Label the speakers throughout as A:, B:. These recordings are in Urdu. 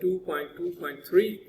A: 2.2.3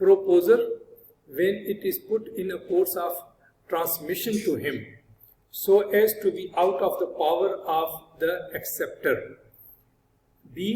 A: proposer when it is put in a course of transmission to him so as to be out of the power of the acceptor. B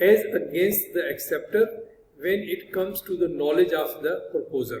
A: as against the acceptor when it comes to the knowledge of the proposer.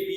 A: B,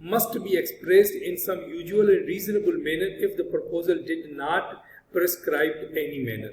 A: must be expressed in some usual and reasonable manner if the proposal did not prescribe any manner।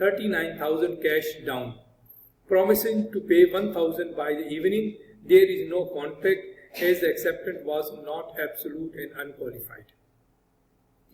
A: 39,000 cash down, promising to pay 1,000 by the evening. There is no contract as the acceptance was not absolute and unqualified।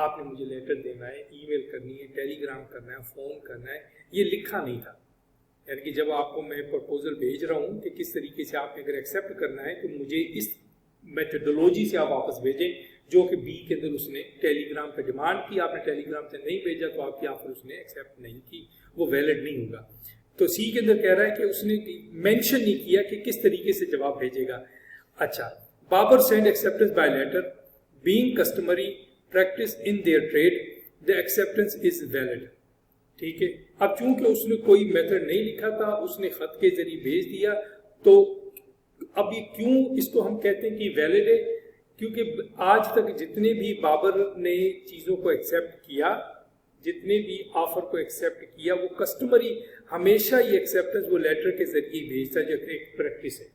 A: آپ نے مجھے لیٹر دینا ہے، ای میل کرنی ہے، ٹیلی گرام کرنا ہے، فون کرنا ہے، یہ لکھا نہیں تھا. یعنی کہ جب آپ کو میں پرپوزل بھیج رہا ہوں کہ کس طریقے سے آپ نے اگر ایکسیپٹ کرنا ہے تو مجھے اس میتھڈولوجی سے آپ واپس بھیجیں، جو کہ بی کے اندر اس نے ٹیلی گرام پہ ڈیمانڈ کی، آپ نے ٹیلی گرام سے نہیں بھیجا تو آپ کی آفر اس نے ایکسیپٹ نہیں کی، وہ ویلڈ نہیں ہوگا. تو سی کے اندر کہہ رہا ہے کہ اس نے مینشن نہیں کیا کہ کس طریقے سے جواب بھیجے گا. اچھا، Babar send acceptance by letter being customary practice in their trade the acceptance is valid. ٹھیک ہے، اب چونکہ اس نے کوئی میتھڈ نہیں لکھا تھا، اس نے خط کے ذریعے بھیج دیا، تو اب یہ کیوں اس کو ہم کہتے ہیں کہ ویلڈ ہے؟ کیونکہ آج تک جتنے بھی بابر نے چیزوں کو ایکسیپٹ کیا، جتنے بھی آفر کو ایکسیپٹ کیا، وہ کسٹمری ہمیشہ یہ ایکسیپٹنس وہ لیٹر کے ذریعے بھیجتا، جو کہ ایک پریکٹس ہے.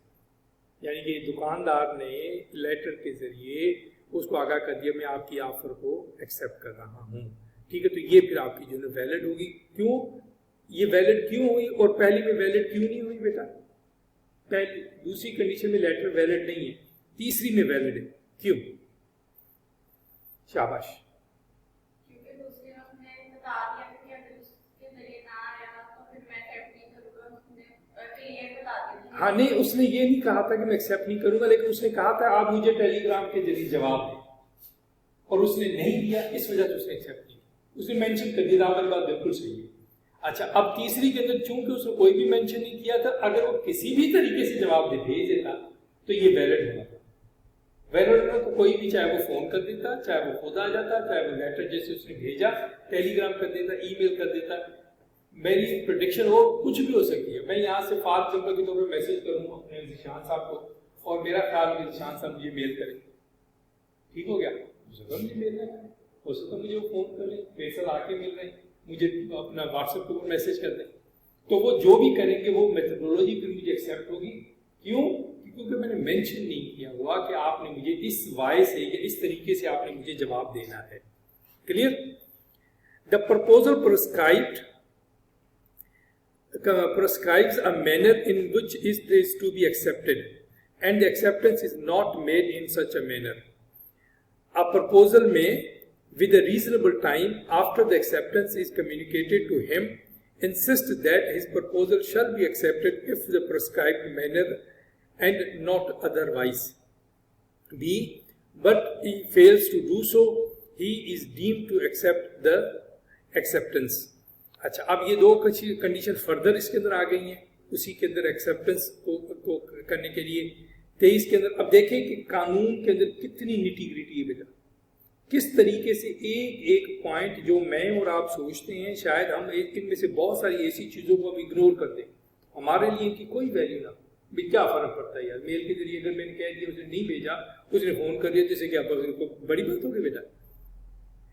A: یعنی کہ دکاندار نے لیٹر کے ذریعے اس کو آگاہ کر دیا میں آپ کی آفر کو ایکسیپٹ کر رہا ہوں. ٹھیک ہے، تو یہ پھر آپ کی جو ہے ویلڈ ہوگی. کیوں یہ ویلڈ کیوں ہوئی اور پہلی میں ویلڈ کیوں نہیں ہوئی بیٹا؟ پہلی دوسری کنڈیشن میں لیٹر ویلڈ نہیں ہے، تیسری میں ویلڈ ہے. کیوں؟ شاباش. ہاں نہیں، اس نے یہ نہیں کہا تھا کہ میں ایکسیپٹ نہیں کروں گا، لیکن اس نے کہا تھا آپ مجھے ٹیلی گرام کے ذریعے جواب دیں، اور اس نے نہیں دیا، اس وجہ سے اس نے ایکسیپٹ نہیں کیا. اس نے مینشن کر دیا، آپ کی بات بالکل صحیح ہے. اچھا، اب تیسری کے اندر چونکہ اس نے کوئی بھی مینشن نہیں کیا تھا، اگر وہ کسی بھی طریقے سے جواب بھیج دیتا تو یہ ویلڈ ہونا تھا. ویلڈ ہونا تو کوئی بھی، چاہے وہ فون کر دیتا، چاہے وہ خود آ جاتا، چاہے وہ لیٹر جیسے اس نے بھیجا ٹیلی گرام کر دیتا، ای میل کر دیتا. میری پریڈکشن ہو کچھ بھی ہو سکتی ہے. میں یہاں سے فار ایگزامپل کے طور پر میسج کروں اپنے ذیشان صاحب کو، اور میرا خیال ہے ذیشان صاحب مجھے میل کریں، ٹھیک ہو گیا. ہو سکتا مجھے میل نہ کریں، ہو سکتا مجھے وہ فون کر لیں، پیسہ آ کے مل رہے ہیں، مجھے اپنا واٹس ایپ کے اوپر میسج کر دیں. تو وہ جو بھی کریں گے وہ میتھڈولوجی پھر مجھے ایکسیپٹ ہوگی. کیوں؟ کیونکہ میں نے مینشن نہیں کیا ہوا کہ آپ نے مجھے اس وائے سے یا اس طریقے سے آپ نے مجھے جواب دینا ہے. Clear? The proposal prescribes a manner in which it is to be accepted, and the acceptance is not made in such a manner. A proposal may, with a reasonable time after the acceptance is communicated to him, insist that his proposal shall be accepted if the prescribed manner and not otherwise. B. But he fails to do so, he is deemed to accept the acceptance. اچھا، اب یہ دو کنڈیشن فردر اس کے اندر آ گئی ہیں اسی کے اندر ایکسیپٹنس کو کرنے کے لیے. 23 کے اندر اب دیکھیں کہ قانون کے اندر کتنی نیٹی گریٹی ہے بیٹا، کس طریقے سے ایک ایک پوائنٹ جو میں اور آپ سوچتے ہیں شاید ہم ان میں سے بہت ساری ایسی چیزوں کو ہم اگنور کر دیں، ہمارے لیے ان کی کوئی ویلیو نہ. بھی کیا فرق پڑتا ہے یار، میل کے ذریعے اگر میں نے کہہ دیا، اس نے نہیں بھیجا، اس نے فون کر دیا، جیسے کہ آپ بڑی بات ہوگی بیٹا.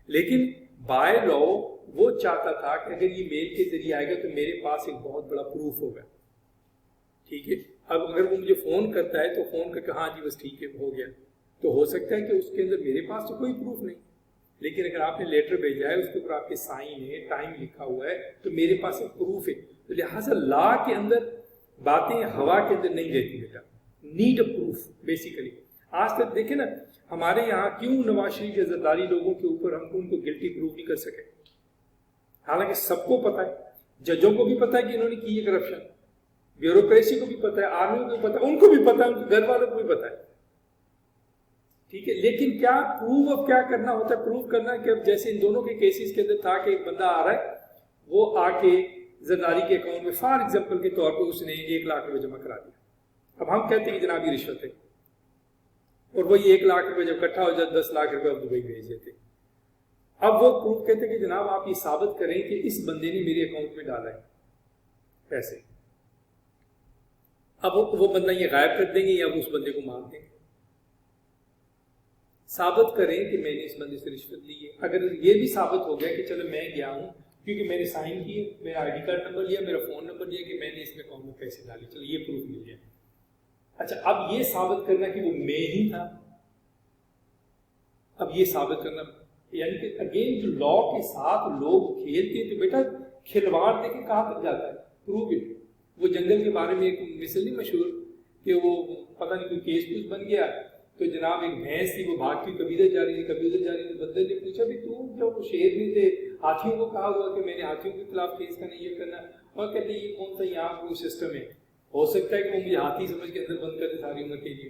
A: لیکن بائی لا وہ چاہتا تھا کہ اگر یہ میل کے ذریعے آئے گا تو میرے پاس ایک بہت بڑا پروف ہوگا. ٹھیک ہے، اب اگر وہ مجھے فون کرتا ہے تو فون کر کے ہاں جی بس ٹھیک ہے ہو گیا، تو ہو سکتا ہے کہ اس کے اندر میرے پاس تو کوئی پروف نہیں، لیکن اگر آپ نے لیٹر بھیجا ہے، اس کے اوپر آپ کے سائن ہے، ٹائم لکھا ہوا ہے، تو میرے پاس ایک پروف ہے. تو لہٰذا لا کے اندر باتیں ہوا کے اندر نہیں رہتی بیٹا، نیڈ اے پروف بیسیکلی. آج تک دیکھیں نا ہمارے یہاں کیوں نواز شریف یا زرداری لوگوں کے اوپر ہم ان کو گلٹی پروف نہیں کر سکے، حالانکہ سب کو پتا ہے، ججوں کو بھی پتا ہے کہ انہوں نے کی ہے کرپشن، بیوروکریسی کو بھی پتا ہے، آرمی کو بھی پتا ہے، ان کو بھی پتا ہے، ان کے گھر والوں کو بھی پتا ہے. ٹھیک ہے، لیکن کیا پروف اب کیا کرنا ہوتا ہے؟ پروف کرنا کہ اب جیسے ان دونوں کے کیسز کے اندر تھا کہ ایک بندہ آ رہا ہے، وہ آ کے زرداری کے اکاؤنٹ میں فار ایگزامپل کے طور پر اس نے 1 لاکھ روپے جمع کرا دیا. اب ہم کہتے ہیں کہ جناب یہ رشوت ہے، اور وہی 1 لاکھ روپے جب اکٹھا ہو جائے 10 لاکھ روپے اب دبئی بھیج دیتے. اب وہ پروف کہتے ہیں کہ جناب آپ یہ ثابت کریں کہ اس بندے نے میرے اکاؤنٹ میں ڈالا ہے پیسے. اب وہ بندہ یہ غائب کر دیں گے یا وہ اس بندے کو مار دیں گے. ثابت کریں کہ میں نے اس بندے سے رشوت لی ہے. اگر یہ بھی ثابت ہو گیا کہ چلو میں گیا ہوں کیونکہ میں نے سائن کیے، میرا آئی ڈی کارڈ نمبر لیا، میرا فون نمبر لیا کہ میں نے اس میں اکاؤنٹ میں پیسے ڈالے، چلو یہ پروف مل گیا. اچھا، اب یہ ثابت کرنا کہ وہ میں ہی تھا، اب یہ ثابت کرنا، یعنی کہ اگین جو لا کے ساتھ لوگ کھیلتے ہیں تو بیٹا کھلواڑ دیکھیں کہاں تک جاتا ہے. Proof it. وہ جنگل کے بارے میں ایک مثل نہیں مشہور کہ وہ پتہ نہیں کوئی کیس کچھ بن گیا تو جناب ایک بھینس تھی وہ بھاگتی کبھی ادھر جا رہی تھی کبھی ادھر جا رہی تھی. بندر نے پوچھا بھی تو جب وہ شیر میں تھے ہاتھیوں کو کہا ہوا کہ میں نے ہاتھیوں کے خلاف کیس کرنا یہ کرنا, اور کہتے یہ کون سا یہاں کوئی سسٹم ہے, ہو سکتا ہے کہ وہ مجھے ہاتھی سمجھ کے اندر بند کر دے ساری عمر کے لیے.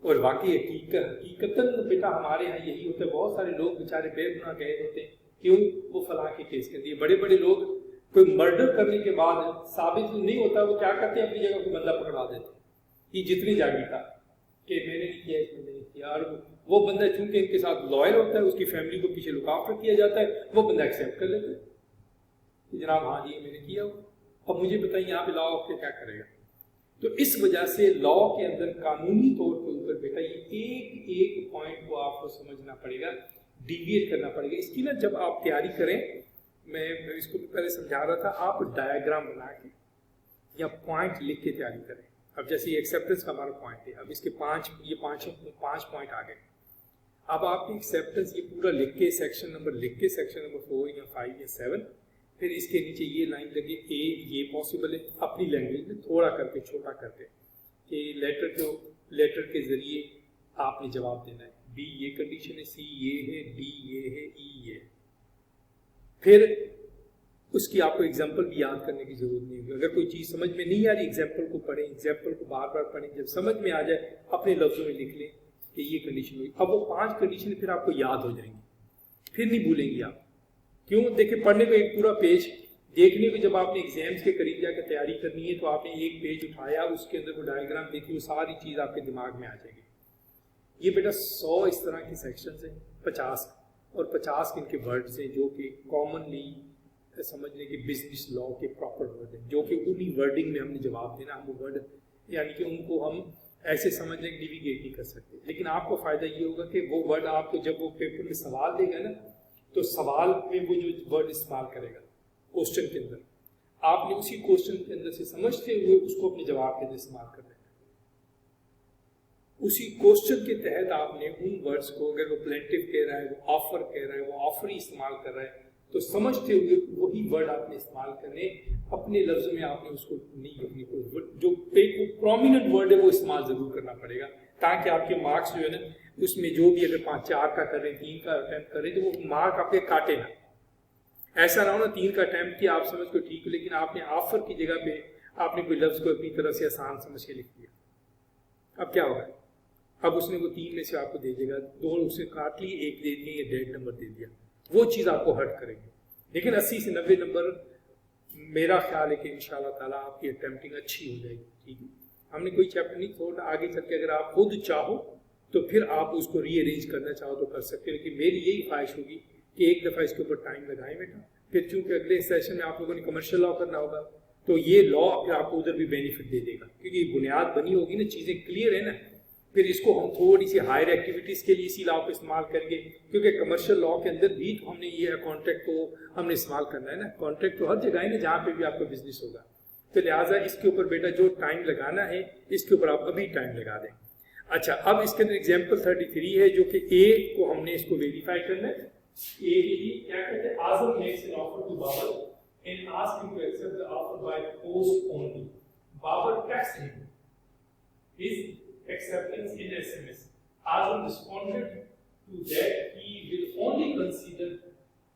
A: اور واقعی حقیقتاً بیٹا ہمارے یہاں یہی ہوتا ہے, بہت سارے لوگ بیچارے بے گناہ قید ہوتے ہیں, کیوں وہ فلاں کے کیس کر دیے. بڑے بڑے لوگ کوئی مرڈر کرنے کے بعد ثابت نہیں ہوتا وہ کیا کرتے ہیں اپنی جگہ کوئی بندہ پکڑا دیتے ہیں, یہ جتنی جاگی تھا کہ میں نے نہیں کیا اس میں نہیں کیا, اور وہ بندہ چونکہ ان کے ساتھ لائل ہوتا ہے اس کی فیملی کو پیچھے لک آفٹر کیا جاتا ہے, وہ بندہ ایکسیپٹ کر لیتا ہے جناب ہاں جی میں نے کیا ہوا, اب مجھے بتائیں یہاں پہ لا آف کے کیا کرے گا. تو اس وجہ سے لا کے اندر قانونی طور کے اوپر بیٹا یہ ایک ایک پوائنٹ کو آپ کو سمجھنا پڑے گا, ڈیویٹ کرنا پڑے گا. اس کی نا جب آپ تیاری کریں, میں اس کو پہلے سمجھا رہا تھا, آپ ڈائیگرام بنا کے یا پوائنٹ لکھ کے تیاری کریں. اب جیسے یہ ایکسیپٹنس کا ہمارا پوائنٹ ہے, اب اس کے پانچ پوائنٹ آ گئے. اب آپ کی ایکسیپٹنس یہ پورا لکھ کے سیکشن نمبر لکھ کے سیکشن نمبر 4 یا 5 یا 7, پھر اس کے نیچے یہ لائن لگے اے یہ پاسبل ہے اپنی لینگویج میں تھوڑا کر کے چھوٹا کر کے کہ لیٹر کے ذریعے آپ نے جواب دینا ہے, بی یہ کنڈیشن ہے, سی یہ ہے, ڈی یہ ہے, ای یہ. پھر اس کی آپ کو ایگزامپل بھی یاد کرنے کی ضرورت نہیں ہوگی. اگر کوئی چیز سمجھ میں نہیں آ رہی ایگزامپل کو پڑھیں, ایگزامپل کو بار بار پڑھیں, جب سمجھ میں آ جائے اپنے لفظوں میں لکھ لیں کہ یہ کنڈیشن ہوئی. اب وہ 5 کنڈیشن پھر آپ کو یاد ہو جائیں گی, پھر نہیں بھولیں گی آپ. کیوں دیکھیں پڑھنے کو ایک پورا پیج دیکھنے کو جب آپ نے ایگزامس کے قریب جا کے تیاری کرنی ہے تو آپ نے ایک پیج اٹھایا, اس کے اندر وہ ڈائیگرام دیکھی, وہ ساری چیز آپ کے دماغ میں آ جائے گی. یہ بیٹا 100 اس طرح کے سیکشنز ہیں, 50 اور 50 ان کے ورڈز ہیں جو کہ کامنلی سمجھنے کے بزنس لا کے پراپر ورڈ ہیں, جو کہ انہی ورڈنگ میں ہم نے جواب دینا. ہم وہ ورڈ یعنی کہ ان کو ہم ایسے سمجھنے کے ڈیویگیٹ نہیں کر سکتے. لیکن آپ کو فائدہ یہ ہوگا کہ وہ ورڈ آپ کو جب وہ پیپر میں سوال دے گا نا, تو سوال میں وہ جو ورڈ استعمال کرے گا کوشچن کے اندر, آپ نے اسی کوشچن کے اندر سے سمجھتے ہوئے اس کو اپنے جواب کے اندر استعمال کر دینا. اسی کوشچن کے تحت آپ نے ان ورڈز کو, اگر وہ پلینٹیو کہہ رہا ہے, وہ آفر کہہ رہا ہے, وہ آفر ہی استعمال کر رہا ہے, تو سمجھتے ہوئے وہی ورڈ آپ نے استعمال کرنے, اپنے لفظوں میں آپ نے اس کو نہیں اپنی کوئی جو ایک پرومیننٹ ورڈ ہے وہ استعمال ضرور کرنا پڑے گا, تاکہ آپ کے مارکس جو ہے نا اس میں جو بھی اگر 5-4 کا کر رہے ہیں, 3 کا اٹیمپٹ کر رہے ہیں, تو وہ مارک آپ کے کاٹے نا. ایسا نہ ہو نا 3 کا اٹیمپٹ کیا آپ سمجھ کو ٹھیک, لیکن آپ نے آفر کی جگہ پہ آپ نے کوئی لفظ کو اپنی طرح سے آسان سمجھ کے لکھ دیا. اب کیا ہوگا, اب اس نے وہ 3 میں سے آپ کو دے دے گا, 2 اس نے کاٹ لی, 1 دے دیا یا ڈیڈ نمبر دے دیا, وہ چیز آپ کو ہرٹ کرے گی. لیکن 80 سے 90 نمبر میرا خیال ہے کہ انشاءاللہ تعالیٰ آپ کی اٹیمپٹنگ اچھی ہو جائے گی. ٹھیک ہے, ہم نے کوئی چیپٹر نہیں چھوڑا, آگے چل کے اگر آپ خود چاہو تو پھر آپ اس کو ری ارینج کرنا چاہو تو کر سکتے ہیں. لیکن میری یہی خواہش ہوگی کہ ایک دفعہ اس کے اوپر ٹائم لگائیں بیٹا. پھر چونکہ اگلے سیشن میں آپ لوگوں نے کمرشل لا کرنا ہوگا, تو یہ لا پھر آپ کو ادھر بھی بینیفٹ دے دے گا, کیونکہ یہ بنیاد بنی ہوگی نا, چیزیں کلیئر ہیں نا. پھر اس کو ہم تھوڑی سی ہائر ایکٹیویٹیز کے لیے اسی لا کو استعمال کریں گے, کیونکہ کمرشل لا کے اندر بھی ہم نے یہ کانٹریکٹ کو ہم نے استعمال کرنا ہے نا. کانٹریکٹ تو ہر جگہ ہے نا جہاں پہ بھی آپ کا بزنس ہوگا, تو لہٰذا اس کے اوپر بیٹا جو ٹائم لگانا ہے اس کے اوپر آپ ابھی ٹائم لگا دیں. اچھا, اب اس کے اندر ایگزامپل 33 ہے جو کہ اے کو ہم نے اس کو ویریفائی کرنا ہے. اے کیا کہتے ہیں, Azam makes an offer to Babar and ask him to accept the offer by post only. Babar text him his acceptance in SMS. Azam responded to that he will only consider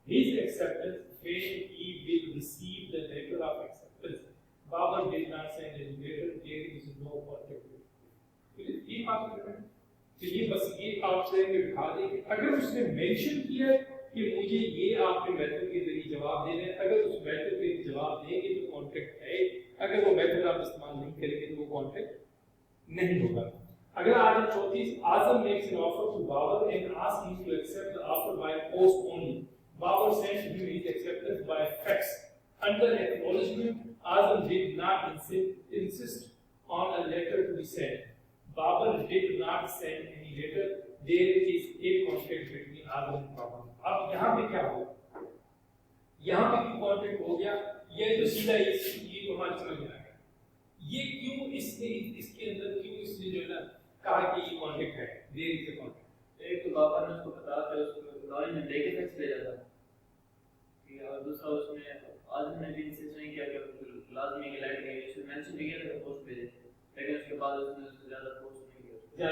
A: his acceptance when he will receive the letter of acceptance. Babar did not send any letter, there is no contact. یہ بات کرنا ہے کہ یہ بس یہ آپ سے دکھا دیں کہ اگر اس نے مینشن کیا ہے کہ مجھے یہ آپ کے میتھڈ کے ذریعے جواب دینا ہے, اگر اس میتھڈ پہ جواب دیں گے تو کانٹیکٹ ہے, اگر وہ میتھڈ آپ استعمال نہیں کریں گے تو وہ کانٹیکٹ نہیں ہوگا. اگر آج 34 Azam makes an offer to Babar and asks him to accept the offer by post only. Babar sent him his acceptance by fax. Under acknowledgement, Azam did not insist on a letter to be sent. Babar did not send any letter. There is a conflict between Azam and Babar. اب یہاں پہ کیا ہو, یہاں پہ بھی کانٹیکٹ ہو گیا, یہ تو سیدھا یہ تو ہماری سمجھ میں آ گیا. یہ کیوں اس نے اس کے اندر کیوں اس نے جو ہے نا کہا کہ یہ کانٹیکٹ ہے, دیر از اے کانٹیکٹ.
B: ایک تو بابا نے اس کو بتا کہ اس کو لائن میں دیکھ کے فیکس بھیجا تھا, اور دوسرا اس میں آدمی نے بھی انسسٹ نہیں کیا کہ لازمی ہے لائٹ ہے, اس میں مینشن بھی کیا تھا کہ پوسٹ بھیجے, لیکن اس کے بعد اس نے زیادہ پوسٹ نہیں کیا.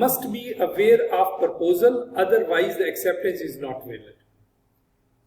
A: must be aware of proposal, otherwise the acceptance is not valid।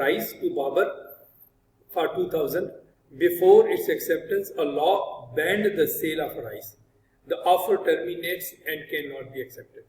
A: rice to Babar for 2000. Before its acceptance, a law banned the sale of rice. The offer terminates and cannot be accepted.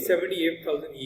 A: 78,000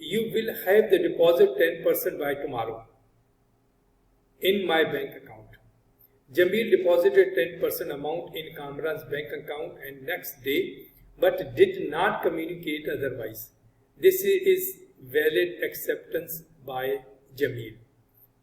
A: you will have the deposit 10% by tomorrow in my bank account. Jamil deposited 10% amount in Kamran's bank account and next day, but did not communicate otherwise. This is valid acceptance by Jamil.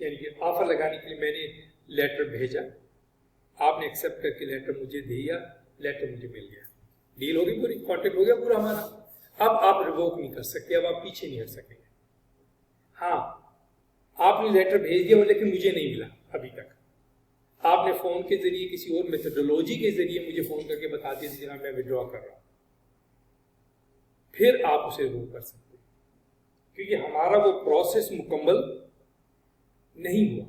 A: یعنی کہ آفر لگانے کے لیے میں نے لیٹر بھیجا, آپ نے ایکسیپٹ کر کے لیٹر مجھے دیا, لیٹر مجھے مل گیا, ڈیل ہو گئی پوری, کانٹیکٹ ہو گیا پورا ہمارا. اب آپ ریووک نہیں کر سکتے, اب آپ پیچھے نہیں ہٹ سکیں گے. ہاں آپ نے لیٹر بھیج دیا لیکن مجھے نہیں ملا ابھی تک. آپ نے فون کے ذریعے کسی اور میتھڈولوجی کے ذریعے مجھے فون کر کے بتا دیا جناب میں وڈرا کر رہا ہوں, پھر آپ اسے ریووک کر سکتے ہیں, کیونکہ ہمارا وہ پروسیس مکمل نہیں ہوا.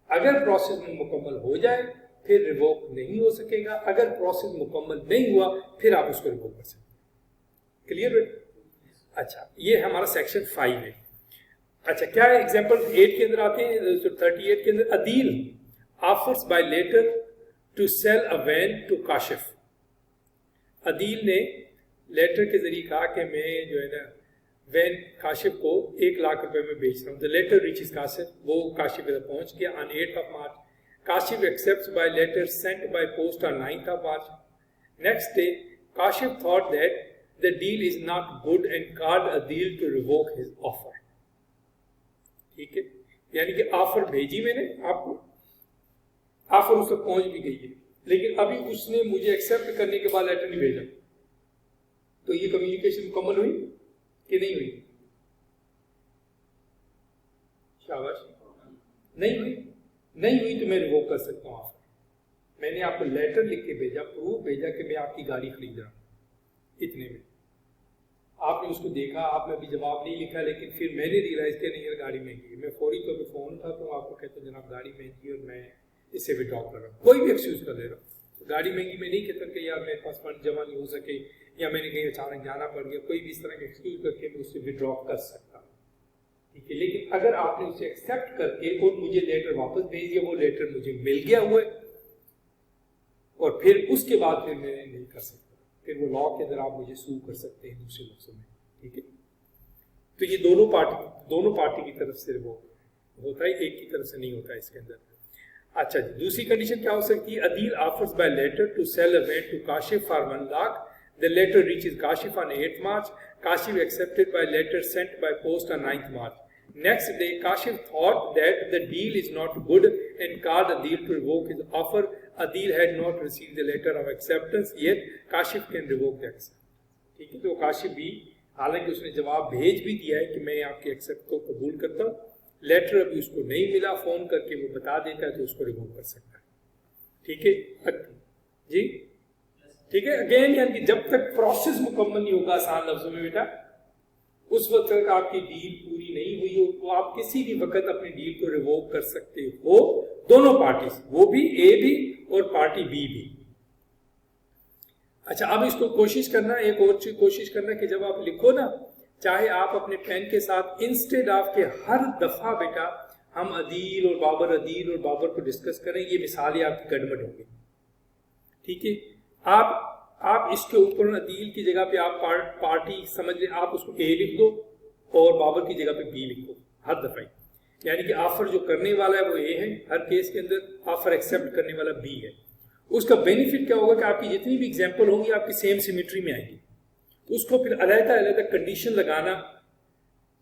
A: اگر پروسیس مکمل ہو جائے پھر ریووک نہیں ہو سکے گا, اگر پروسیس مکمل نہیں ہوا پھر آپ اس کو ریووک کر سکتے ہیں. کلیئر ہے؟ اچھا, یہ ہمارا سیکشن 5 ہے. اچھا, کیا ہے ایگزامپل 8 کے اندر آتے ہیں, 38 کے اندر. Adeel offers by letter to sell a van to Kashif. Adeel نے لیٹر کے ذریعے کہا کہ میں جو ہے نا وین کاشف کو 1 لاکھ روپے میں بیچ رہا ہوں. The letter reaches کاشف, وہ کاشف کے پہنچ گیا on 8th of March. Kashif accepts by letter sent by post on 9th of March. Next day, Kashif thought that the deal is not good and called Adil to revoke his offer. ٹھیک ہے, یعنی کہ آفر بھیجی میں نے آپ کو, آفر اس تک پہنچ بھی گئی ہے, لیکن ابھی اس نے مجھے ایکسیپٹ کرنے کے بعد لیٹر نہیں بھیجا. تو یہ کمیونیکیشن مکمل ہوئی کہ نہیں ہوئی؟ شاباش, نہیں ہوئی. نہیں ہوئی تو میں ریووک کر سکتا ہوں آفر. میں نے آپ کو لیٹر لکھ کے بھیجا, پروف بھیجا کہ میں آپ کی گاڑی خرید رہا ہوں اتنے میں. آپ نے اس کو دیکھا, آپ نے ابھی جواب نہیں لکھا, لیکن پھر میں نے ریئلائز کیا نہیں یار گاڑی مہنگی ہے. میں فوری طور پہ فون اٹھاتا ہوں, آپ کو کہتا ہوں جناب گاڑی مہنگی ہے اور میں اس سے وڈرا کر رہا ہوں, کوئی بھی ایکسکیوز کر دے رہا ہوں. گاڑی مہنگی میں نہیں کہتا کہ یار میرے پاس فنڈ جمع نہیں ہو سکے یا میں نے کہیں اچانک جانا پڑ گیا, کوئی بھی اس طرح کا ایکسکیوز کر کے میں اس سے وڈرا کر سکتا ہوں. ٹھیک ہے, لیکن اگر آپ نے اسے ایکسیپٹ کر کے اور مجھے لیٹر واپس بھیج دیا, وہ لیٹر مجھے مل گیا ہوا ہے, اور پھر اس کے بعد پھر میں نہیں کر سکتا, پھر وہ لا کے اندر آپ مجھے سو کر سکتے ہیں دوسرے لفظوں میں. ٹھیک ہے, تو یہ دونوں پارٹی کی طرف سے وہ ہوتا ہے, ایک کی طرف سے نہیں ہوتا ہے اس کے اندر. اچھا جی, دوسری کنڈیشن کیا ہو سکتی ہے؟ Adeel offers by letter to sell a van to Kashif for 1 lakh. The letter reaches Kashif on 8th March. Kashif accepted by letter sent by post on 9th March. Next day, Kashif thought that the deal is not good and called Adil to revoke his offer. Adil had not received the letter of acceptance yet. Kashif can revoke the acceptance. ٹھیک ہے, تو کاشف بھی حالانکہ اس نے جواب بھیج بھی دیا ہے کہ میں آپ کے ایکسیپٹ کو قبول کرتا ہوں, لیٹر ابھی اس کو نہیں ملا, فون کر کے وہ بتا دیتا ہے تو اس کو ریموو کر سکتا ہے. ٹھیک ہے جی, ٹھیک ہے. اگین یعنی کہ جب تک پروسیس مکمل نہیں ہوگا, آسان لفظوں میں بیٹا, اس وقت تک آپ کی ڈیل پوری نہیں ہوئی ہو تو آپ کسی بھی وقت اپنی ڈیل کو ریووک کر سکتے ہو, دونوں پارٹیز, وہ بھی اے بھی اور پارٹی بی بھی. اچھا, اب اس کو کوشش کرنا, ایک اور چیز کوشش کرنا کہ جب آپ لکھو نا, چاہے آپ اپنے پین کے ساتھ انسٹیڈ آف کے ہر دفعہ بیٹا ہم عدیل اور بابر کو ڈسکس کریں, یہ مثالیں آپ کی گڑبڑ ہوں گی. ٹھیک ہے, آپ اس کے اوپر عدیل کی جگہ پہ آپ پارٹی سمجھ لیں, آپ اس کو اے لکھ دو اور بابر کی جگہ پہ بی لکھ دو ہر دفعہ. یعنی کہ آفر جو کرنے والا ہے وہ اے ہے, ہر کیس کے اندر آفر ایکسیپٹ کرنے والا بی ہے. اس کا بینیفٹ کیا ہوگا کہ آپ کی جتنی بھی ایگزامپل ہوں گی آپ کی سیم سیمیٹری میں آئے گی, اس کو پھر علیحدہ کنڈیشن لگانا.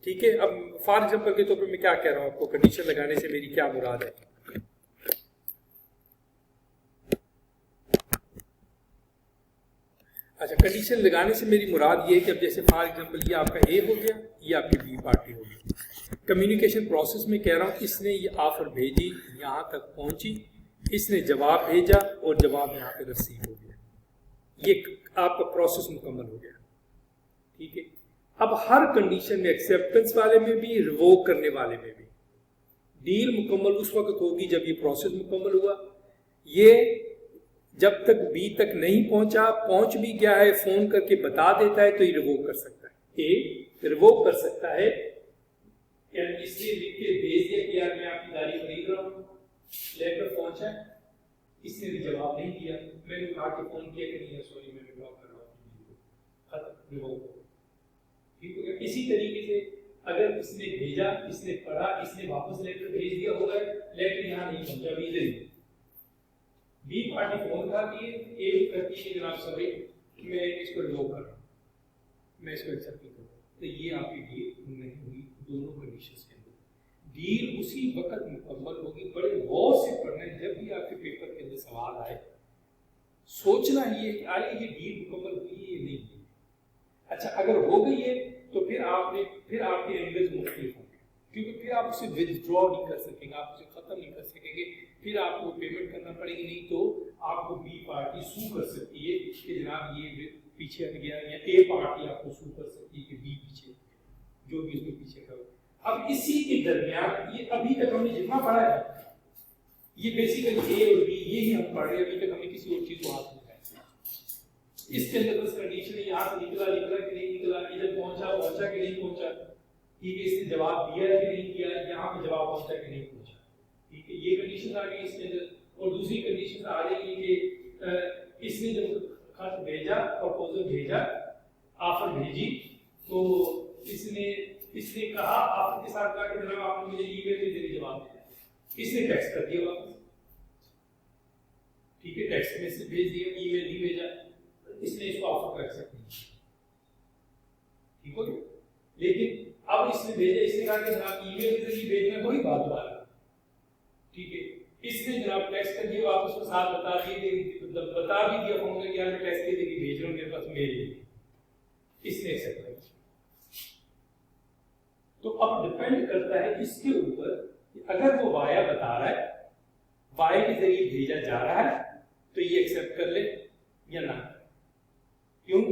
A: ٹھیک ہے, اب فار ایگزامپل کے طور پہ میں کیا کہہ رہا ہوں آپ کو, کنڈیشن لگانے سے میری کیا مراد ہے. اچھا, کنڈیشن لگانے سے میری مراد یہ ہے کہ اب جیسے فار ایگزامپل یہ آپ کا اے ہو گیا, یہ آپ کی بی پارٹی ہوگی. کمیونیکیشن پروسیس میں کہہ رہا ہوں, اس نے یہ آفر بھیجی, یہاں تک پہنچی, اس نے جواب بھیجا اور جواب یہاں پہ رسیو ہو گیا, یہ آپ کا پروسیس مکمل ہو گیا. ٹھیک ہے, اب ہر کنڈیشن میں, ایکسیپٹنس والے میں بھی, ریووک کرنے والے میں بھی, ڈیل مکمل اس وقت ہوگی جب یہ پروسیس مکمل ہوا. یہ جب تک بی تک نہیں پہنچا, پہنچ بھی گیا ہے, فون کر کے بتا دیتا ہے تو یہ ریووک کر سکتا ہے. اے ریووک کر سکتا ہے, یعنی اس لیے لکھ کے بھیج دیا کہ یار میں آپ کی گاڑی خرید رہا ہوں, لیٹر پہنچا, اس نے بھی جواب نہیں دیا, میں نے اٹھا کے فون کیا کہ نہیں سوری میں ریووک کر رہا ہوں, ختم, ریووک. ٹھیک ہے, اسی طریقے سے اگر اس نے بھیجا, اس نے پڑھا, اس نے واپس لیٹر بھیج دیا ہوگا, لیٹر یہاں نہیں پہنچا, بھی ادھر بی پارٹی فون کرتی ہے, اے بھی کرتی ہے جناب سوری میں اس کو ریووک کر رہا ہوں, میں اس کو ایکسیپٹ نہیں کروں, تو یہ آپ کی ڈیل نہیں ہوئی دونوں کنڈیشنز کے اندر. ڈیل اسی وقت مکمل ہوگی. بڑے غور سے پڑھنا ہے جب بھی آپ کے پیپر کے اندر سوال آئے, سوچنا یہ کہ آئے یہ ڈیل مکمل ہوئی ہے یا نہیں ہوئی. اچھا اگر ہو گئی ہے تو پھر آپ کے اینگلز مختلف ہوں گے, کیونکہ پھر آپ اسے ودرا نہیں کر سکیں گے, آپ اسے ختم نہیں کر سکیں گے, پھر آپ کو پیمنٹ کرنا پڑے گی. نہیں تو آپ کو بی پارٹی سو کر سکتی ہے کہ جناب یہ پیچھے ہٹ گیا, یا اے پارٹی آپ کو سو کر سکتی ہے کہ بی پیچھے, جو بھی اس کو پیچھے کرو. اب اسی کے درمیان یہ ابھی تک ہم نے جتنا پڑھا ہے یہ بیسیکلی اے اور بی یہی ہم پڑھ رہے ہیں, ابھی تک ہم نے کسی اور چیز کو ہاتھ نہیں لگایا. اس کے اندر بس کنڈیشن ہے یہاں سے نکلا کہ نہیں نکلا, ادھر پہنچا کہ نہیں پہنچا, ٹھیک ہے, اس نے جواب دیا کہ نہیں دیا, یہاں پہ جواب پہنچا کہ نہیں پہنچا, ٹھیک ہے. یہ کنڈیشن آ گئی اس کے اندر. اور دوسری کنڈیشن آ رہی ہے کہ اس نے جب خط بھیجا, پرپوزل بھیجا, آفر بھیجی, تو اس نے کہا آفر کے ساتھ کہا کہ جناب آپ نے مجھے ای میل میں دے جواب دیا, اس نے ٹیکسٹ کر دیا واپس, ٹھیک ہے, ٹیکسٹ میسج بھیج دیا, ای میل نہیں بھیجا, اس نے اس کو آفر کر سکتی ہے, ٹھیک ہو گیا. لیکن اب اس نے بھیجا, اس نے کہا کہ جناب ای میل کے ذریعے بھیجنا کوئی بات دوبارہ, ٹھیک ہے. اس نے جناب ٹیکسٹ کر دیا واپس کو ساتھ بتا بھی دیا فون کر کے میں ٹیکسٹ کے ذریعے بھیج رہا ہوں, میرے پاس میل نہیں, اس نے ایکسپٹ کر دیا. تو اب ڈیپینڈ کرتا ہے اس کے اوپر کہ اگر وہ وایا بتا رہا ہے, وایا کے ذریعے بھیجا جا رہا ہے, تو یہ ایکسپٹ کر لے یا نہ. کیوں؟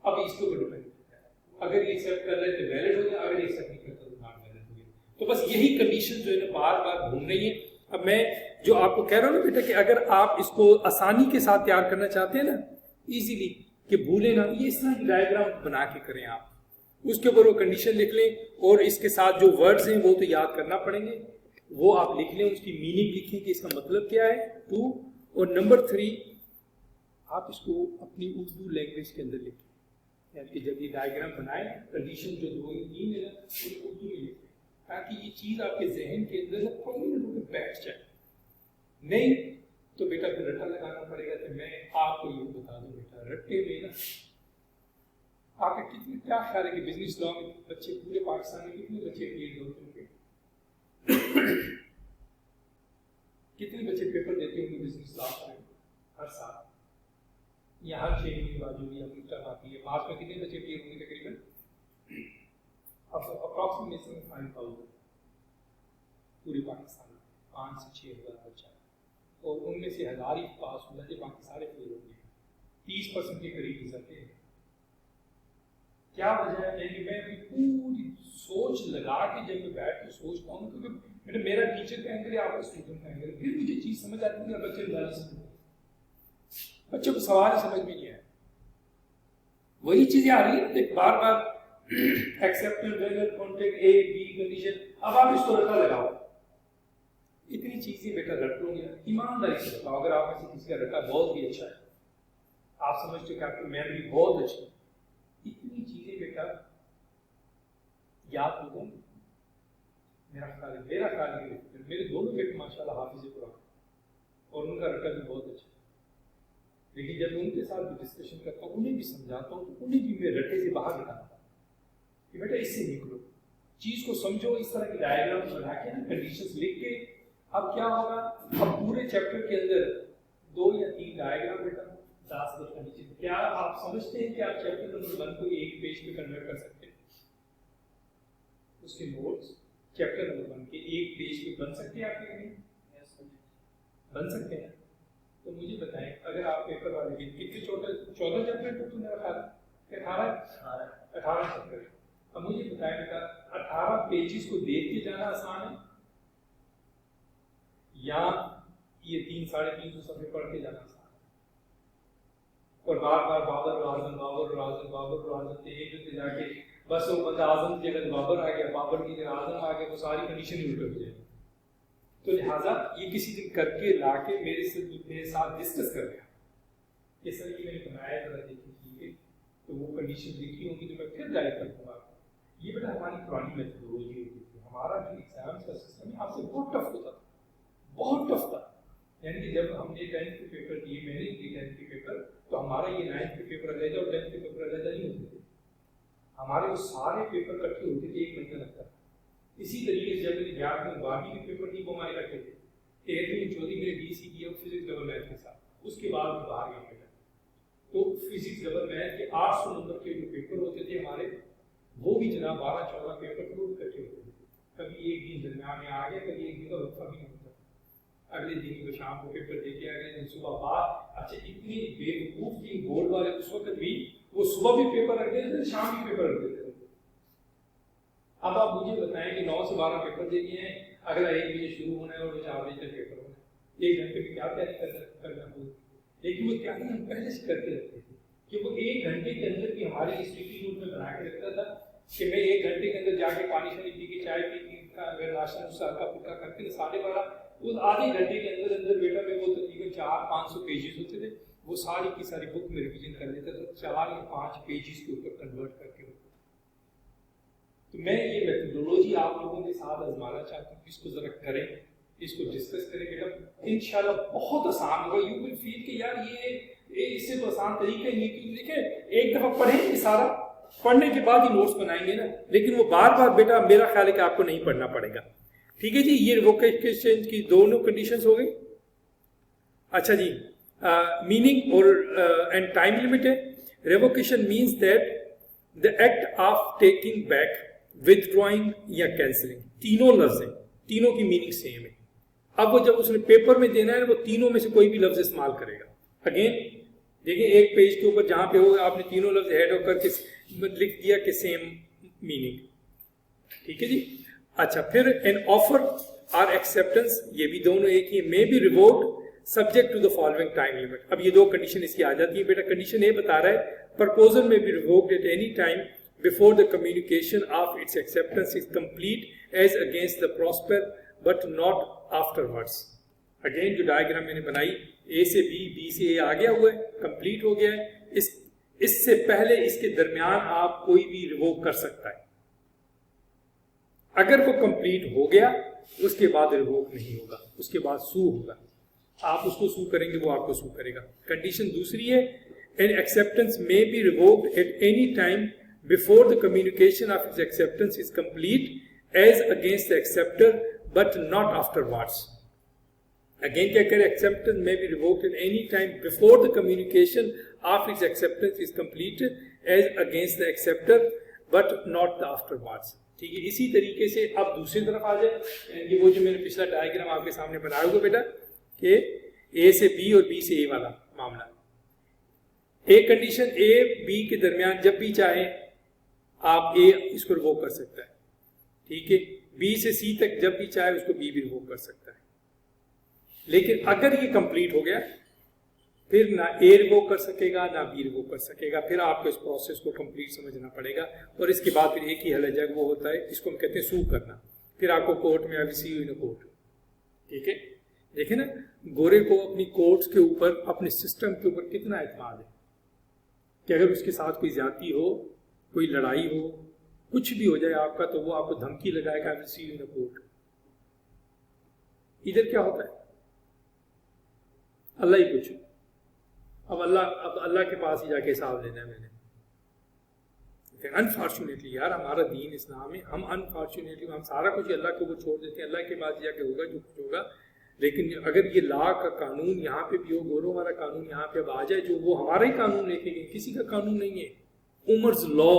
A: اب اس کے اوپر ڈیپینڈ کرتا ہے. اگر یہ ایکسپٹ کر رہے تو ویلڈ ہو گیا, اگر یہ ایکسپٹ نہیں کرتا تو ناٹ ویلڈ ہو گیا. تو بس یہی کنڈیشن جو ہے نا بار بار گھوم رہی ہیں. اب میں جو آپ کو کہہ رہا ہوں نا بیٹا کہ اگر آپ اس کو آسانی کے ساتھ تیار کرنا چاہتے ہیں نا, ایزیلی, کہ بھولیں نا, یہ اس طرح کی ڈائیگرام بنا کے کریں آپ, اس کے اوپر وہ کنڈیشن لکھ لیں, اور اس کے ساتھ جو ورڈز ہیں وہ تو یاد کرنا پڑیں گے, وہ آپ لکھ لیں, اس کی میننگ لکھیں کہ اس کا مطلب کیا ہے, 2. اور نمبر 3 آپ اس کو اپنی اردو لینگویج کے اندر لکھیں, یعنی کہ جب یہ ڈائیگرام بنائیں کنڈیشن جو 2 3 ہے نا وہ اردو میں لکھیں, تاکہ یہ چیز آپ کے ذہن کے اندر پرماننٹ بیٹھ جائے. نہیں تو بیٹا پھر رٹا لگانا پڑے گا. تو میں آپ کو یہ بتا دوں بیٹا, رٹے میں نا آپ کے کتنے, کیا خیال ہے کہ بزنس لاء میں بچے پورے پاکستان میں کتنے بچے کلیئر ہوتے ہوں گے, کتنے بچے پیپر دیتے ہوں گے بزنس لاء میں ہر سال, یا ہر 6 مہینے بعد جو بھی ہم ٹرم آتی ہے, مارچ میں کتنے بچے کلیئر ہوں گے تقریباً اپروکسیمیٹلی 5000 پورے پاکستان میں, 5 سے 6 ہزار بچہ, اور ان میں سے 1000 ہی پاس ہوتا ہے, باقی سارے فیل ہو گئے. 30% کے قریب رزلٹ ہے. کیا وجہ ہے کہ میں پوری سوچ لگا کے جب میں بیٹھ کے سوچتا ہوں, کیونکہ میرا ٹیچر کا اینگل ہے, آپ کا اسٹوڈنٹ کا اینگل ہے, پھر مجھے چیز سمجھ آتی ہے. بچے زیادہ سمجھ, بچوں کو سوال سمجھ میں نہیں آیا, وہی چیزیں آ رہی ہیں بار بار, acceptance valid contact a be condition. اب آپ اس کو رٹا لگاؤ, اتنی چیزیں بیٹا رٹ لو گے, ایمانداری سے بتاؤ. اگر آپ میں سے کسی کا رٹا بہت بھی اچھا ہے, آپ سمجھتے کہ آپ کی میموری بہت اچھی ہے, اتنی چیزیں بیٹا یاد ہو جائیں. میرا خیال ہے میرے دونوں بیٹے ماشاءاللہ حافظ قرآن, اور ان کا رٹا بھی بہت اچھا ہے. لیکن جب ان کے ساتھ ڈسکشن کرتا ہوں, انہیں بھی سمجھاتا ہوں, تو انہیں بھی میں رٹے سے باہر نکالتا ہوں کہ بیٹا اس سے نکلو, چیز کو سمجھو. اس طرح کی ڈائیگرام بنا کے نا, کنڈیشنز لکھ کے. اب کیا ہوگا, اب پورے چیپٹر کے اندر 2 یا 3 ڈائیگرام بیٹا 10 کنڈیشن. کیا آپ سمجھتے ہیں کہ آپ چیپٹر نمبر 1 کو ایک پیج پہ کنورٹ کر سکتے ہیں؟ اس کے نوٹس چیپٹر نمبر 1 کے ایک پیج پہ بن سکتے ہیں آپ کے لیے؟ بن سکتے ہیں. تو مجھے بتائیں, اگر آپ پیپر والے دن کتنے 14 چیپٹر تو میرا خیال ہے 18 چیپٹر. اب مجھے بتائیں بیٹا 18 پیجز کو دیکھ کے جانا آسان ہے, یا یہ 300-350 صفحے پڑھ کے جانا آسان ہے, اور بار بار بابر اعظم ایک جگہ جا کے بس وہ بندہ اعظم کی جگہ بابر آ گیا, بابر کی جگہ اعظم آ گیا, وہ ساری کنڈیشن ہی الٹ ہو جائے. تو لہٰذا یہ کسی دن کر کے لا کے میرے ساتھ ڈسکس کر گیا کہ سر یہ میں نے بنایا, ذرا دیکھیں ٹھیک ہے, تو وہ کنڈیشن لکھی ہوں گی تو میں پھر گائڈ کر دوں گا. یہ بیٹا ہماری پرانی میتھڈولوجی ہوتی تھی. ہمارا جو ایگزامس کا سسٹم ہے آپ سے بہت ٹف ہوتا تھا, بہت ٹف تھا. یعنی کہ جب ہم نے 10th کے پیپر دیے, میں نے دیے 10th کے پیپر, تو ہمارا یہ 9th کے پیپر علیحدہ اور 10th کے پیپر علیحدہ نہیں ہوتے تھے. ہمارے وہ سارے پیپر اکٹھے ہوتے تھے, 1 مہینہ لگتا تھا. اسی طریقے سے جب میرے 11 میں 12 کے پیپر تھی وہ ہمارے کٹے تھے، 13ویں میں 14 میرے ڈی سی کیا فزکس ڈبل میتھ کے ساتھ، اس کے بعد میں باہر گیا بیٹا. تو فزکس ڈبل میتھ کے 800 نمبر کے جو پیپر ہوتے تھے ہمارے، وہ بھی جناب 12-14 پیپر کو اکٹھے ہوتے تھے. کبھی ایک دن درمیان میں آ گیا، کبھی ایک دن کا وقفہ بھی نہیں ہوتا. اگلے دن کو شام کو پیپر دے کے اگلے دن صبح بعد. اچھا اتنی بے وقوف تھی بورڈ والے اس وقت بھی، وہ صبح بھی پیپر رکھ دیتے تھے، شام بھی پیپر رکھ دیتے تھے. اب آپ مجھے بتائیں کہ 9 سے 12 پیپر دے دیے ہیں، اگلا 1 بجے شروع ہونا ہے اور 4 بجے تک پیپر ہونا ہے. 1 گھنٹے میں کیا تیاری کرنا ہوگی؟ لیکن وہ تیاری ہم پہلے سے کرتے رہتے تھے کہ وہ 1 گھنٹے کے اندر بھی ہمارے انسٹیٹیوٹ میں بنا کے رکھتا تھا کہ میں 1 گھنٹے کے اندر جا کے پانی شانی پی کے چائے پی کے اگر ناشتہ نشتہ ہلکا پھلکا کر کے 12:30 اس آدھے گھنٹے کے اندر اندر بیٹا میں وہ تقریباً 400-500 پیجز ہوتے تھے، وہ ساری کی ساری بک میں ریویژن کر لیتا تھا 4 یا 5 پیجز کے اوپر کنورٹ کر کے. تو میں یہ میتھڈولوجی آپ لوگوں کے ساتھ آزمانا چاہتا ہوں، اس کو ذرا کریں، اس کو ڈسکس کریں بیٹا. انشاءاللہ بہت آسان ہوگا. یو ول فیل کہ یار یہ اس سے تو آسان طریقہ ہی نہیں. دیکھیں ایک دفعہ پڑھیں یہ سارا، پڑھنے کے بعد ہی نوٹس بنائیں گے نا، لیکن وہ بار بار بیٹا میرا خیال ہے کہ آپ کو نہیں پڑھنا پڑے گا. ٹھیک ہے جی، یہ ریووکیشن کی دونوں کنڈیشنز ہو گئی. اچھا جی، میننگ اور اینڈ ٹائم لمٹ ہے. Revocation means that the act of taking back, withdrawing یا کینسلنگ، تینوں لفظ ہیں، تینوں کی میننگ سیم ہے. اب وہ جب اس نے پیپر میں دینا ہے وہ تینوں میں سے کوئی بھی لفظ استعمال کرے گا. اگین دیکھیں ایک پیج کے اوپر جہاں پہ ہوگا آپ نے تینوں لفظ ہیڈ ہو کر کے لکھ دیا کہ سیم میننگ. ٹھیک ہے جی. اچھا پھر این آفر آر ایکسیپٹنس، یہ بھی دونوں ایک ہی، may be revoked subject to the following time limit. اب یہ 2 کنڈیشن اس کی آ جاتی ہے بیٹا. کنڈیشن اے بتا رہا ہے proposal may be revoked at any time before the communication of its acceptance is complete as against the prosper but not afterwards. Again جو ڈائیگرام میں نے بنائی، A سے B، B سے A آ گیا ہوا ہے، کمپلیٹ ہو گیا ہے. اس سے پہلے اس کے درمیان آپ کوئی بھی ریووک کر سکتا ہے. اگر وہ کمپلیٹ ہو گیا اس کے بعد ریووک نہیں ہوگا، اس کے بعد سو ہوگا. آپ اس کو سو کریں گے، وہ آپ کو سو کرے گا. کنڈیشن دوسری ہے an acceptance may be revoked at any time before the communication of its acceptance is complete as against the acceptor but not afterwards. Again کیا کرے، acceptance may be revoked at any time before the communication of its acceptance is complete as against the acceptor but not the afterwards. ٹھیک ہے. اسی طریقے سے اب دوسری طرف آ جائے، یہ وہ جو میں نے پچھلا ڈائیگرام آپ کے سامنے بنایا ہوگا بیٹا کہ A سے B اور B سے A والا معاملہ. ایک کنڈیشن A B کے درمیان جب بھی چاہے آپ A اس کو ریووک کر سکتا ہے. ٹھیک ہے. B سے C تک جب بھی چاہے اس کو B بھی ریووک کر سکتا ہے. لیکن اگر یہ کمپلیٹ ہو گیا پھر نہ A ریووک کر سکے گا نہ B ریووک کر سکے گا. پھر آپ کو اس پروسیس کو کمپلیٹ سمجھنا پڑے گا اور اس کے بعد پھر ایک ہی حل ہے وہ ہوتا ہے، اس کو ہم کہتے ہیں سو کرنا. پھر آپ کو کورٹ میں سی یو ان کورٹ. ٹھیک ہے. دیکھیں نا گورے کو اپنی کورٹس کے اوپر، اپنے سسٹم کے اوپر کتنا اعتماد ہے کہ اگر اس کے ساتھ کوئی زیادتی ہو، کوئی لڑائی ہو، کچھ بھی ہو جائے آپ کا، تو وہ آپ کو دھمکی لگائے گا سی یو ان کورٹ. ادھر کیا ہوتا ہے؟ اللہ ہی پوچھو. اب اللہ کے پاس ہی جا کے حساب لینا ہے میں نے. انفارچونیٹلی یار ہمارا دین اسلام ہے، ہم انفارچونیٹلی ہم سارا کچھ اللہ کے اوپر چھوڑ دیتے ہیں. اللہ کے پاس جا کے ہوگا جو کچھ ہوگا. لیکن اگر یہ لا کا قانون یہاں پہ بھی ہو، گوروں والا قانون یہاں پہ اب آ جائے، جو وہ ہمارا ہی قانون لے کے گئے، کسی کا قانون نہیں ہے. عمرز لا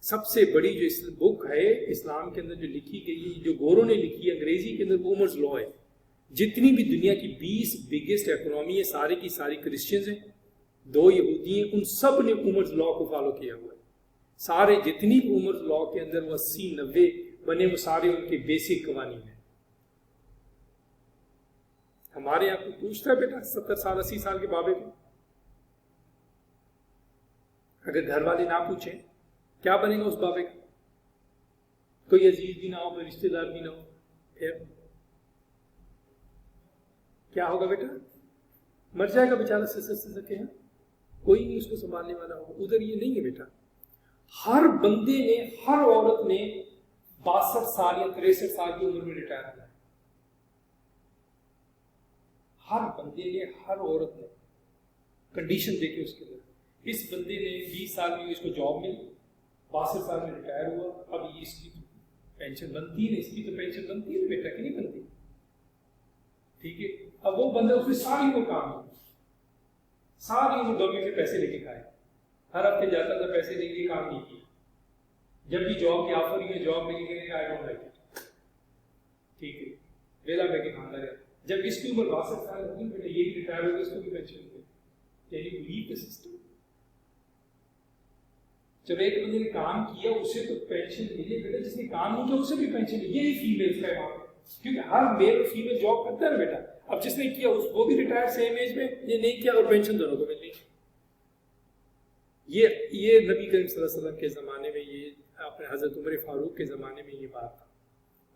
A: سب سے بڑی جو بک ہے اسلام کے اندر جو لکھی گئی ہے، جو گوروں نے لکھی ہے انگریزی کے اندر، وہ عمرز لا ہے. جتنی بھی دنیا کی 20 بگیسٹ اکنامی ہے ساری کی ساری کرسچنز ہیں، 2 یہودی ہیں، ان سب نے عمرز لا کو فالو کیا ہوا ہے. سارے جتنی بھی عمرز لا کے اندر وہ 80-90 بنے، وہ سارے ان کے بیسک قوانین ہیں. ہمارے یہاں کوئی پوچھتا ہے بیٹا 70 سال 80 سال کے بابے کو؟ اگر گھر والے نہ پوچھیں کیا بنے گا اس بابے کا؟ کوئی عزیز بھی نہ ہو، کوئی رشتہ دار بھی نہ ہو، پھر کیا ہوگا بیٹا؟ مر جائے گا بیچارہ سکے ہیں، کوئی نہیں اس کو سنبھالنے والا ہوگا. ادھر یہ نہیں ہے بیٹا. ہر بندے نے، ہر عورت نے 62 سال یا 63 سال کی عمر میں ریٹائر ہونا ہے. ہر بندے نے، ہر عورت نے. کنڈیشن دیکھے اس کے اندر. اس بندے نے 20 سال میں اس کو جاب ملی، 62 سال میں ریٹائر ہوا. اب یہ اس کی پینشن بنتی ہے، اس کی تو پینشن بنتی ہے بیٹا کہ نہیں بنتی؟ ٹھیک ہے. اب وہ بندہ اس میں ساری عمر کام کیا، ساری عمر گورنمنٹ سے پیسے لے کے کھائے، ہر ہفتے جاتا تھا پیسے لے کے کام نہیں کیا. جب بھی جاب کی آفر ہوئی ہے جاب ملی گئی آئی ڈونٹ لائک اٹ. ٹھیک ہے، ویلا میں کے کھانا رہا. جب اس کی عمر 62 سال ہوگی بیٹا یہ بھی ریٹائر ہوگا، اس کو بھی پینشن ملے. Can you believe the system? چلو ایک بندے نے کام کیا اسے تو پینشن ملے بیٹا، جس نے کام نہیں کیا اسے بھی پینشن ملے. یہی فیمیل کا کام ہے، کیونکہ ہر میل اور فیمیل جاب کرتا ہے نا بیٹا. اب جس نے کیا وہ بھی ریٹائر سیم ایج میں، یہ نہیں کیا اور پینشن دونوں کو ملنی. یہ نبی کریم صلی اللہ علیہ وسلم کے زمانے میں، یہ اپنے حضرت عمر فاروق کے زمانے میں یہ بات تھا.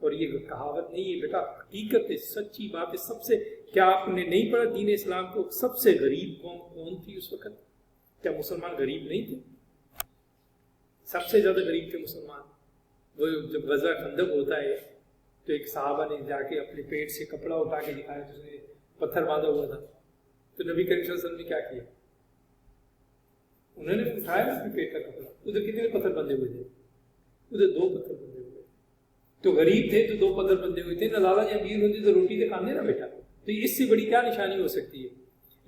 A: اور یہ کہاوت نہیں ہے بیٹا، حقیقت ہے، سچی بات ہے. سب سے، کیا آپ نے نہیں پڑھا دین اسلام کو سب سے غریب قوم کون تھی اس وقت؟ کیا مسلمان غریب نہیں تھے؟ سب سے زیادہ غریب تھے مسلمان. وہ جب غزوہ خندق ہوتا ہے تو ایک صحابہ نے جا کے اپنے پیٹ سے کپڑا اٹھا کے دکھایا جس میں پتھر باندھا ہوا تھا. تو نبی کریم صلی اللہ علیہ وسلم نے کیا کیا؟ انہوں نے اٹھایا اپنے پیٹ کا کپڑا. ادھر کتنے پتھر بندھے ہوئے تھے؟ ادھر 2 پتھر بندھے ہوئے. تو غریب تھے تو 2 پتھر بندھے ہوئے تھے. نہ لالا جی امیر ہوتے تو روٹی تو کھانے نا بیٹا. تو اس سے بڑی کیا نشانی ہو سکتی ہے؟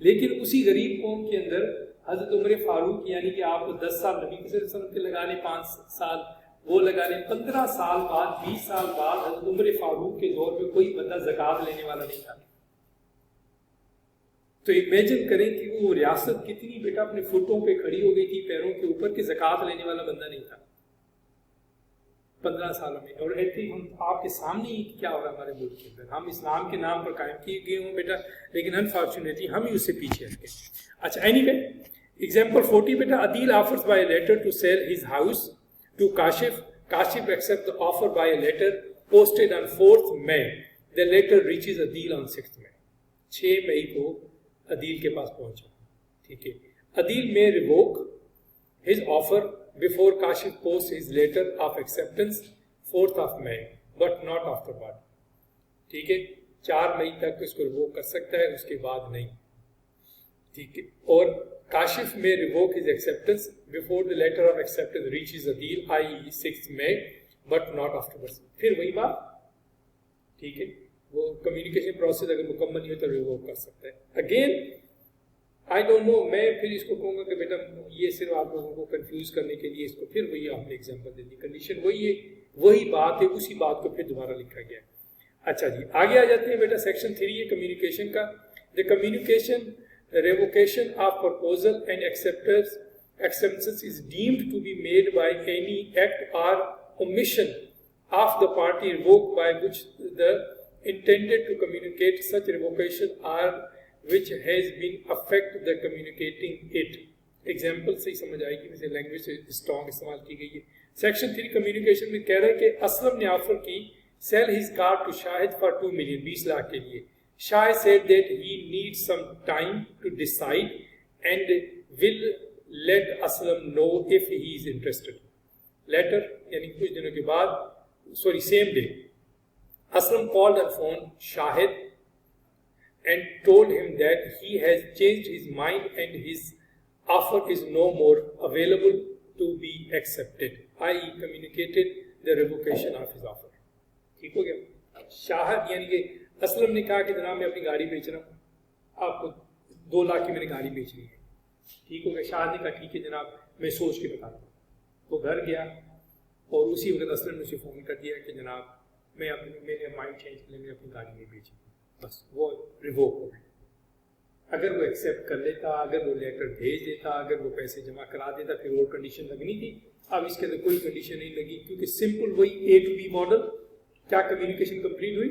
A: لیکن اسی غریب قوم کے اندر حضرت عمر فاروق، یعنی کہ آپ کو 10 سال نبی صلی اللہ علیہ وسلم کے لگانے، 5 سال وہ لگانے، 15 سال بعد 20 سال بعد حضرت عمر فاروق کے دور میں کوئی بندہ زکوٰۃ لینے والا نہیں تھا. تو امیجن کریں کہ وہ ریاست کتنی بیٹا اپنے فٹوں پہ کھڑی ہو گئی تھی پیروں کے اوپر کہ زکوٰۃ لینے والا بندہ نہیں تھا 15 سالوں میں. اور ایسے ہم آپ کے سامنے ہی کیا ہو رہا ہے ہمارے ملک کے اندر. ہم اسلام کے نام پر قائم کیے گئے ہوں بیٹا، لیکن انفارچونیٹلی ہم ہی اس سے پیچھے ہٹ گئے. اچھا اینی وے، ایگزامپل 40 بیٹا. Adeel offers by letter to sell his house to Kashif. Kashif accept the offer by a letter posted on 4th May. The letter reaches Adeel on 6th May. 6 مئی کو عدیل کے پاس پہنچا. ٹھیک ہے. عدیل میں revoke his offer before Kashif posts his letter of acceptance 4th of May, but not afterward. ٹھیک ہے. 4 مئی تک اس کو ریووک کر سکتا ہے، اس کے بعد نہیں. ٹھیک ہے. اور کاشف میں revoke his acceptance before the letter of acceptance reaches Adil, i.e. 6th May, but not afterwards. پھر وہی بات. ٹھیک ہے. وہ کمیونیکیشن پروسیس اگر مکمل نہیں ہو تو revoke کر سکتا ہے. اگین I don't know، میں پھر اس کو کہوں گا کہ بیٹا یہ صرف آپ لوگوں کو کنفیوز کرنے کے لیے اس کو پھر وہی آپ نے ایگزامپل دے دی. کنڈیشن وہی ہے، وہی بات ہے، اسی بات کو پھر دوبارہ لکھا گیا ہے. اچھا جی آگے آ جاتے ہیں بیٹا. سیکشن 3 ہے کمیونیکیشن کا. The communication revocation of proposal and acceptance is deemed to be made by any act or omission of the party revoked by which the intended to communicate such revocation or which has been affect the communicating it. Example سے سمجھ آئے گی، جیسے لینگویج سے اسٹرانگ استعمال کی گئی ہے. سیکشن 3 کمیونیکیشن میں کہہ رہے ہیں کہ اسلم نے آفر کی sell his car to Shahid for 2 million، 20 lakh کے لیے. Shah said that he needs some time to decide and will let Aslam know if he is interested. Later, یعنی کچھ دنوں کے بعد، same day, Aslam called and phoned Shahid and told him that he has changed his mind and his offer is no more available to be accepted, i.e. communicated the revocation of his offer. ٹھیک ہو گیا. شاہد یعنی کہ اسلم نے کہا کہ جناب میں اپنی گاڑی بیچ رہا ہوں، آپ کو 2 لاکھ کی میں نے گاڑی بیچنی ہے. ٹھیک ہو گیا. شاہد نے کہا ٹھیک ہے جناب میں سوچ کے بتاتا ہوں. وہ گھر گیا اور اسی وقت اسلم نے اسے فون کر دیا کہ جناب میں نے مائنڈ چینج کر لیا، میں اپنی گاڑی نہیں بیچی. بس وہ ریووک ہو گئی. اگر وہ ایکسیپٹ کر لیتا، اگر وہ لیٹر بھیج دیتا، اگر وہ پیسے جمع کرا دیتا، پھر اور کنڈیشن لگنی تھی. اب اس کے اندر کوئی کنڈیشن نہیں لگی کیونکہ سمپل وہی A to B ماڈل. کیا کمیونیکیشن کمپلیٹ ہوئی؟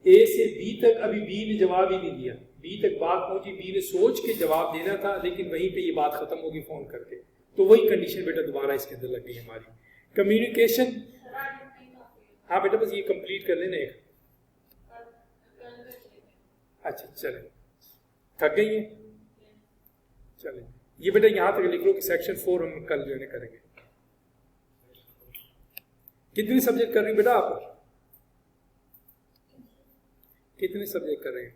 A: A سے B تک. ابھی B نے جواب ہی نہیں دیا. B تک بات پہنچی، B نے سوچ کے جواب دینا تھا لیکن وہیں پہ یہ بات ختم ہوگی فون کر کے. تو وہی کنڈیشن بیٹا دوبارہ اس کے اندر لگ گئی ہماری. کمیونیکیشن ہاں بیٹا بس یہ کمپلیٹ کر لینا ایک. اچھا چلیں تھک گئی ہیں، چلیں یہ بیٹا یہاں تک لکھ لو کہ سیکشن 4 ہم کل جو ہے کریں گے. کتنی سبجیکٹ کر رہی ہیں بیٹا آپ؟ کتنے سبجیکٹ کر رہے ہیں؟